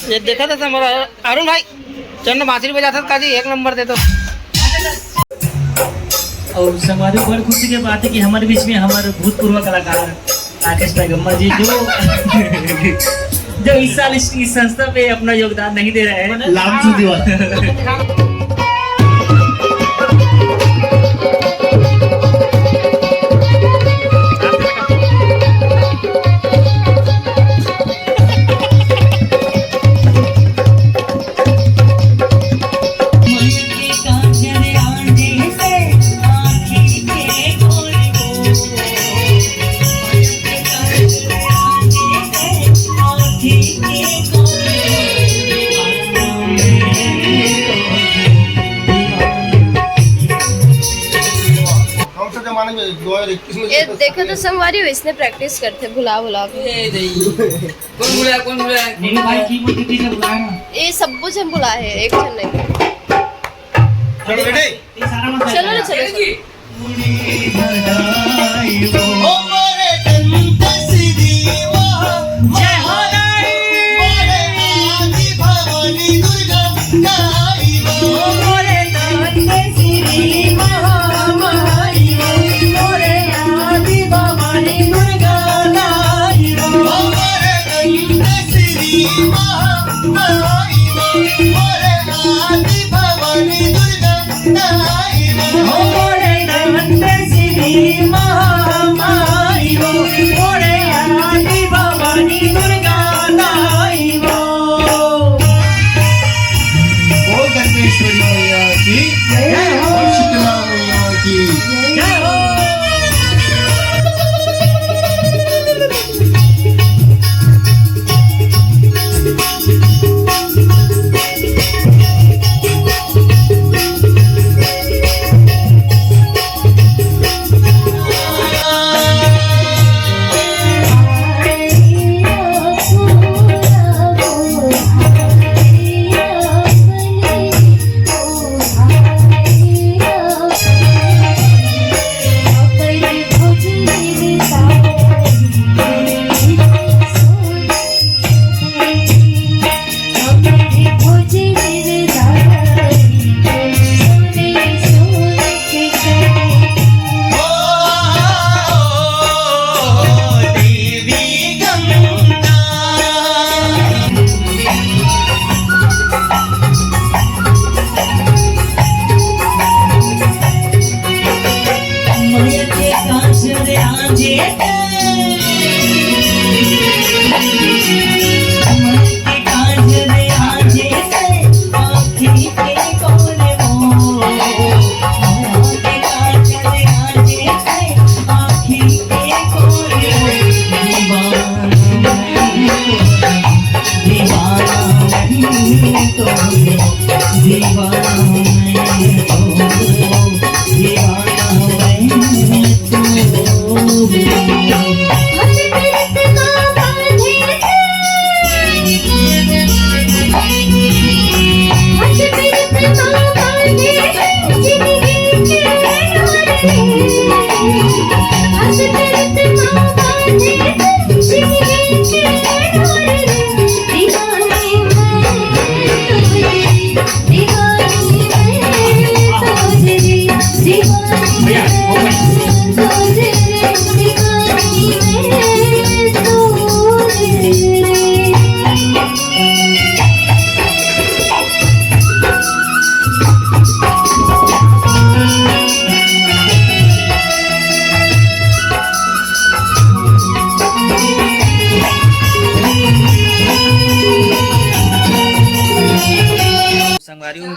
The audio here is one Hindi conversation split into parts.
ये देखा था हमारा अरुण भाई चंद बांसुरी बजाता था जी, 1 नंबर दे दो। और हमारी बड़ी खुशी की बात है कि हमारे बीच में हमारे भूतपूर्व कलाकार राकेश पैगम्बर जी जो इस साल इस संस्था पे अपना योगदान नहीं दे रहे हैं। ये देखो तो संगवारी इसने प्रैक्टिस करते भुला भुला कौन बुलाया ये सब कुछ हम बुला है, एक जन नहीं। चलो ना चलो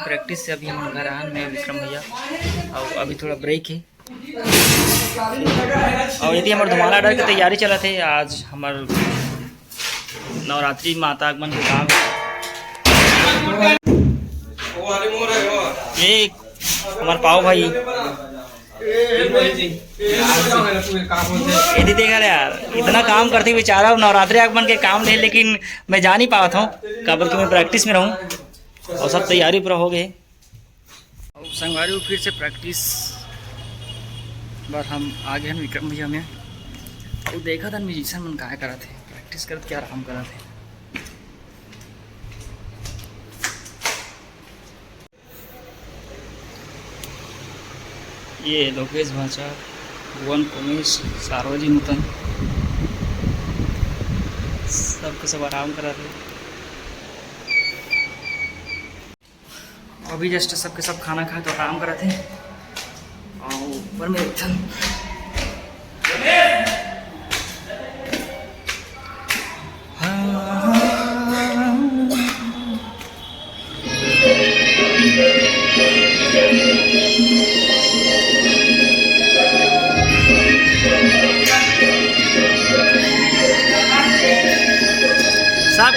प्रैक्टिस से अभी हम घर आन में विक्रम भैया और अभी थोड़ा ब्रेक है और यदि हमारे धुमाला डर की तैयारी चला थे। आज हमार नवरात्रि माता आगमन के काम ये हमारे पाव भाई यदि देखा यार इतना काम करते बेचारा नवरात्रि आगमन के काम थे, लेकिन मैं जा नहीं पाता हूँ काबर कि मैं प्रैक्टिस में रहूँ और सब तैयारी पूरा हो गए। संगवारी फिर से प्रैक्टिस बार हम आगे हैं विक्रम भैया में वो देखा था म्यूजिशियन मन क्या करा थे प्रैक्टिस करते क्या आराम करा थे। ये लोकेश भाचा, भुवन कुमेश, सारोजी नूतन, सबके सब आराम करा रहे। अभी जस्ट सबके सब खाना खाए तो आराम करा थे। और ऊपर में एकदम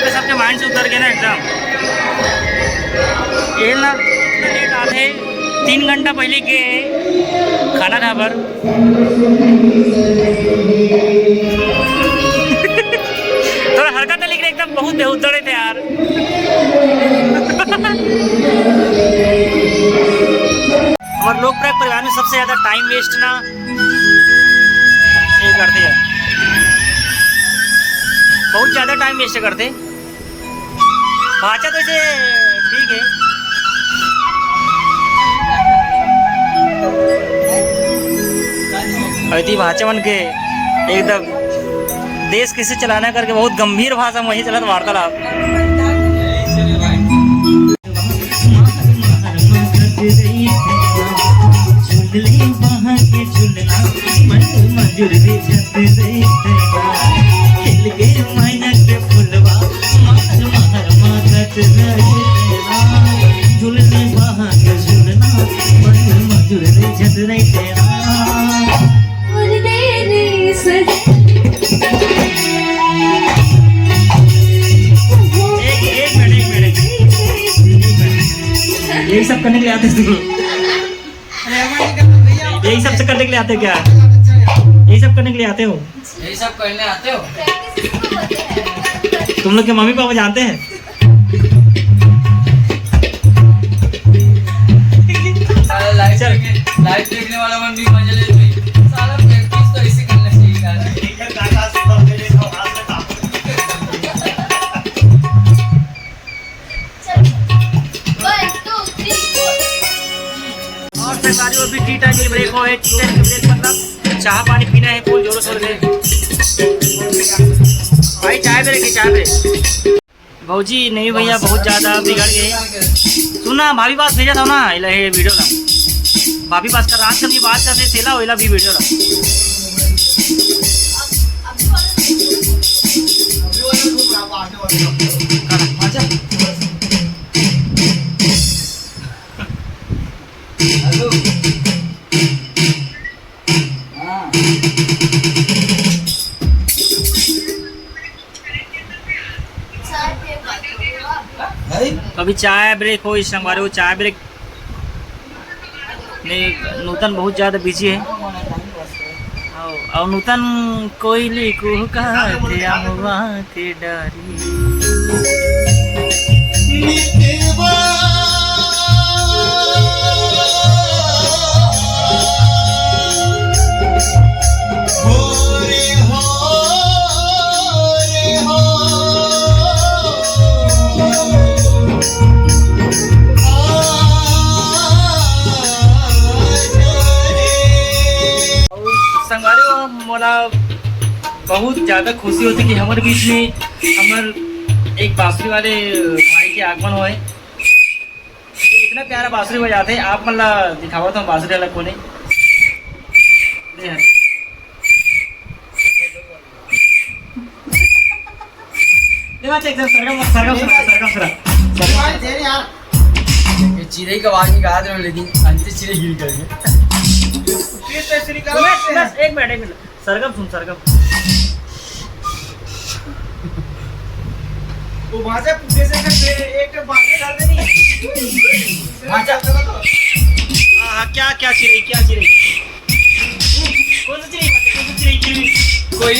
सबके माइंड से उतर गए ना एकदम। ये ना लेट आते 3 घंटा पहले के खाना खा पर थोड़ा हरकत है, लेकिन एकदम बहुत बेहुदड़े थे यार। हमारे लोग प्रयाग परिवार में सबसे ज़्यादा टाइम वेस्ट ना ये करते हैं, बहुत ज़्यादा टाइम वेस्ट करते। भाचा तो इसे ठीक है, अति भाचा बन के एकदम देश कैसे चलाना करके बहुत गंभीर भाषा में वही चलत वार्तालाप। यही सब करने के लिए आते तुम? यही सब करने के लिए आते हो क्या? यही सब करने के लिए आते हो? यही सब करने आते हो? तुम लोग के मम्मी पापा जानते हैं? लाइव देखने वाला मन भी मजा ले रही। सारा प्रैक्टिस तो इसी करना चाहिए। और सरकारी अभी टी टाइम की ब्रेक हो है। टी टाइम की ब्रेक मतलब चाय पानी पीना है फुल जोरों शोर से। भाई चाय ब्रेक है, चाय ब्रेक। भाजी नहीं भैया बहुत ज़्यादा बिगड़ गए। सुना भाभी पास भेजा था ना ये वीडियो ला, भाभी पास का रात की बात करते थेला वेला भी वीडियो ला। अभी चाय ब्रेक हो, इस हमारे वो चाय ब्रेक नहीं। नूतन बहुत ज़्यादा बिजी है और नूतन कोयली को कहते अमवा के डारी। मोला बहुत ज़्यादा खुशी होती कि हमारे बीच में हमारे एक बांसुरी वाले भाई के आगमन हुए। इतना प्यारा बांसुरी बजाते हैं। आप मतलब दिखावा तो बांसुरी अलग को नहीं। चिड़ै का आवाज निकाल रहे हो, लेकिन अंत चिड़ै गिर गए। एक मिनट सरगम सुन, सरगम। वो भाषा पूछे से एक बांगे डाल देनी है। भाषा हाँ क्या क्या चिड़ै, क्या चिड़ै? कौन सा चिड़ै? कौन सा चिड़ै? कोई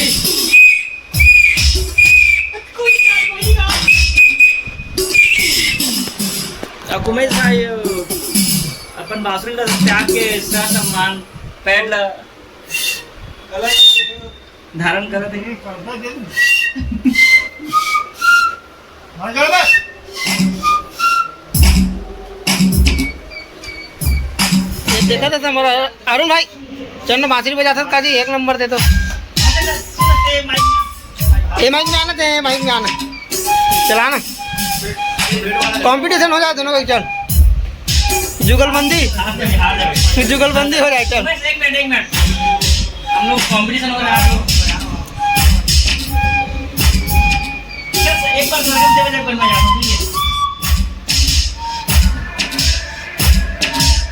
कुमेश भाई अपन बांसुरी ला त्याग के सम्मान पैड ला धारण करत है। देखा था हमारा अरुण भाई चंद बांसुरी बजाता था काजी 1 नंबर दे तो ये माइक में आना थे माइक में आना चलाना कंपटीशन हो जाए दोनों का चल जुगलबंदी हो जाए चल एक मिनट हम लोग कंपटीशन हो रहा है एक बार से बजा बनवा जाता हूं ठीक है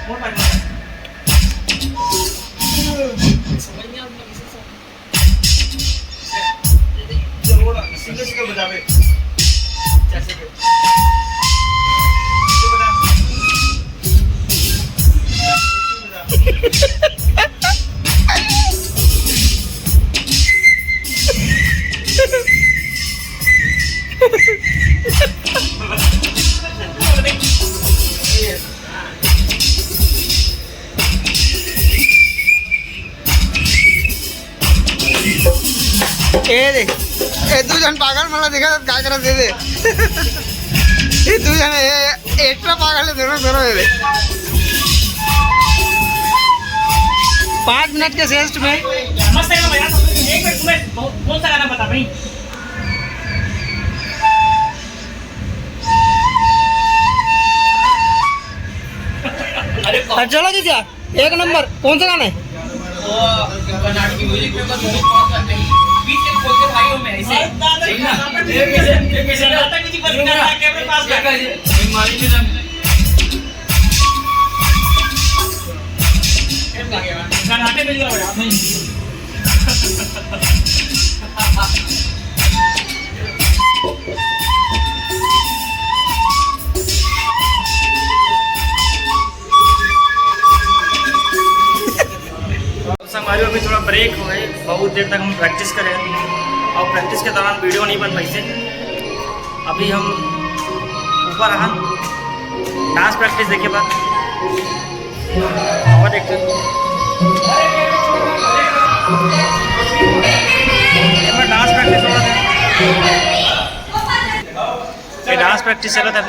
और बात सिंगल बजावे जैसे ए दे ए तू जन पागल मला देखा काय करा दे दे ए तू जन एक्स्ट्रा पागल है दोनों दे दे 5 मिनट के सेस्ट में मस्त है भैया एक मिनट तुम्हें कौन सा गाना बता भाई अरे चलो जी क्या 1 नंबर कौन सा गाना है कर्नाटकी म्यूजिक में बहुत बहुत बीच में खोल के भाई हो मैं ऐसे ठीक ना एक मिनट नाटक की पर कैमरे पास कर मारी में ना कर्नाटक में लगा नहीं हमारे अभी थोड़ा ब्रेक हो गए बहुत देर तक हम प्रैक्टिस करें और प्रैक्टिस के दौरान वीडियो नहीं बन पाई थे अभी हम ऊपर रहा डांस प्रैक्टिस देखे बाद और देखते डांस प्रैक्टिस हो रहा था ये डांस प्रैक्टिस चल रहा था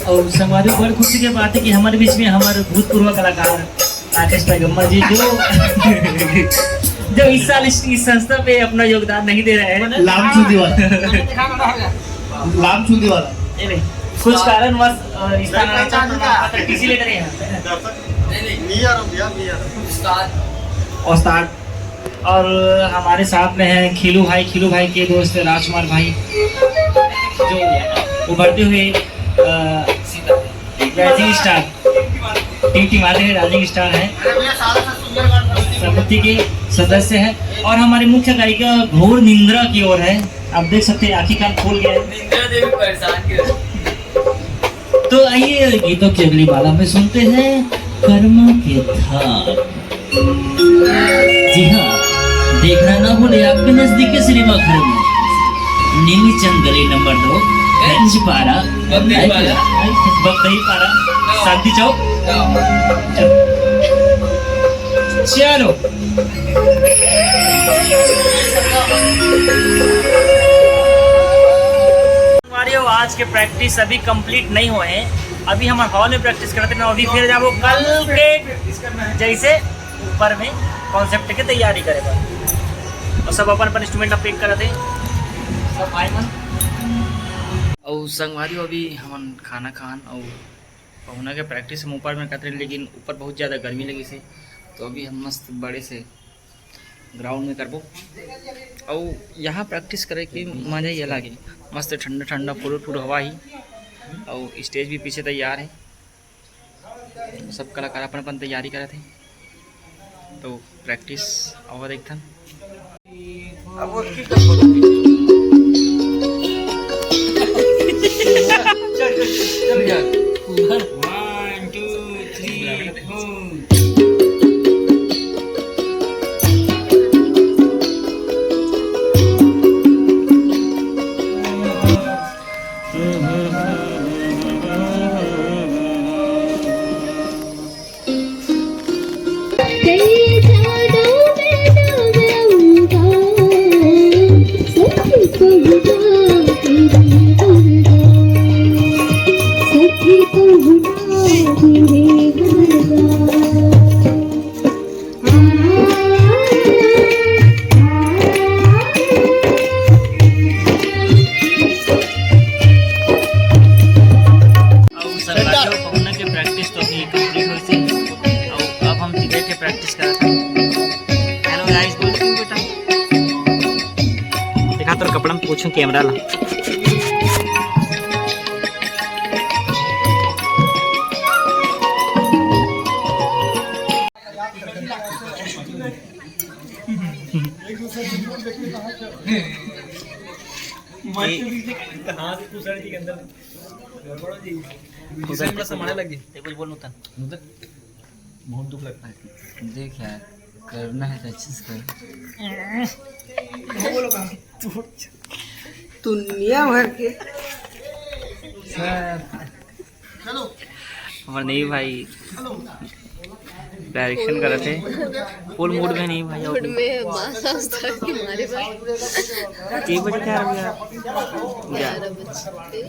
और संवादी बड़ी खुशी की बात है कि हमारे बीच में हमारे भूतपूर्व कलाकार राकेश पैगम्बर जी जो इस साल इस संस्था पे अपना योगदान नहीं दे रहे हैं लामचूदी वाला ये नहीं कुछ कारणवश इस स्थान टीसी लेकर यहाँ उस्ताद और हमारे साथ में है खीलू भाई के दोस्त राजकुमार भाई जो उभरते हुए राइजिंग स्टार टीम वाले हैं राइजिंग स्टार है समिति के सदस्य है और हमारी मुख्य गायिका घोर निंद्रा की ओर है आप देख सकते हैं आखिर कान खोल गया है तो आइए गीतों की अगली माला में सुनते हैं कर्मा के धार। जी हाँ देखना ना भूले आपके नजदीक के सिनेमा घर में नीली चंद गली नंबर 2 पारा बगदही पारा शांति चौक चलो आज के प्रैक्टिस अभी कंप्लीट नहीं हुए हैं अभी हम हॉल में प्रैक्टिस करते हैं अभी फिर जाओ कल के जैसे ऊपर में कॉन्सेप्ट की तैयारी करेगा और सब अपन इंस्ट्रूमेंट पैक कर थे सब भाई मन और संगवारी अभी हम खाना खान और पहुना के प्रैक्टिस हम ऊपर में करते हैं, लेकिन ऊपर बहुत ज़्यादा गर्मी लगी से, तो अभी हम मस्त बड़े से ग्राउंड में करबो। और यहाँ प्रैक्टिस करे कि मज़ा ही अलग है, मस्त ठंडा ठंडा फुल हवा ही, और स्टेज भी पीछे तैयार है, सब कलाकार अपन अपन तैयारी करे थे। तो प्रैक्टिस और एक था कपड़ा में पूछूं कैमरा ला। बहुत दुख लगता है। देख यार, करना है तो अच्छे से कर। दुनिया भर के हमारे नहीं भाई डायरेक्शन कर रहे थे, फुल मूड में नहीं भाई। मूड में मासा उस्ताद के मारे भाई।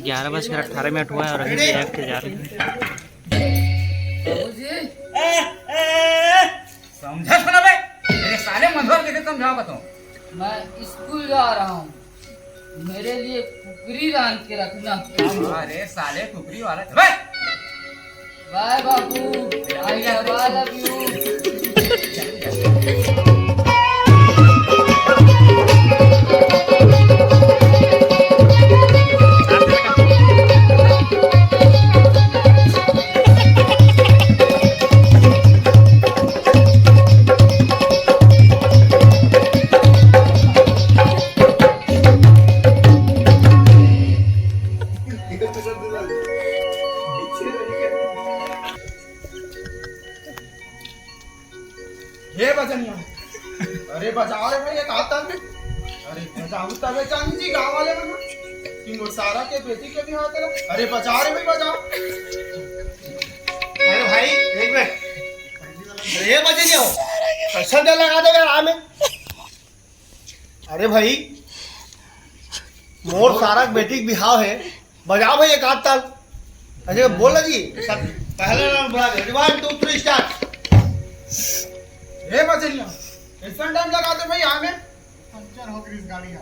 11:18 मिनट हुआ है और अभी एक्ट जा रहे हैं। समझा सुना बे, मेरे साले मंझोर कैसे समझाओ बताओ। मैं स्कूल जा रहा हूँ, मेरे लिए कुकरी रांध के रखना। अरे साले कुकरी वाला बे। बाय बाबू, आई लव यू। ये बजनिया, अरे बजाओ रे भाई, एक आता में, अरे बजाओ तबे चांदी जी गांव वाले बना कि सारा के बेटी के भी हाथ है। अरे बजाओ रे भाई, बजाओ। अरे भाई एक मिनट, ये बजे जाओ कैसे डर लगा देगा राम में। अरे भाई मोर सारा बेटी के बिहाव है, बजाओ भाई एक आध ताल। अरे बोलो जी सब पहले राउंड बुला दे, 1 2 3 स्टार्ट। ये बचनिया इतना टाइम लगा दे भाई, हमें पंचर हो गई इस गाड़ी का।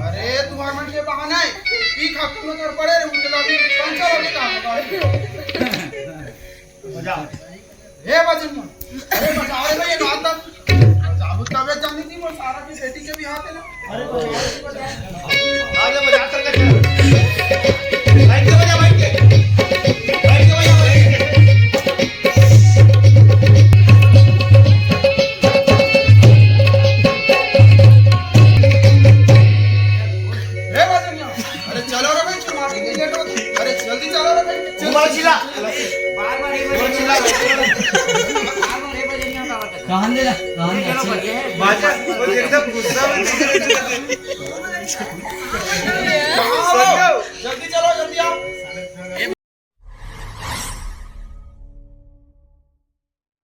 अरे तुम्हारे मन के बहाना है की खाकर में कर पड़े रे, मुझे लगी पंचर हो गई कहां गाड़ी। बजाओ ये बचनिया, अरे बजाओ रे भाई, ये बात बजाओ तबे जानी थी वो सारा की बेटी के भी हाथ है ना। अरे बजाओ आज बजा कर के लाइट के बजा, लाइट के बजा। कहां दे रहा, कहां एकदम गुस्सा में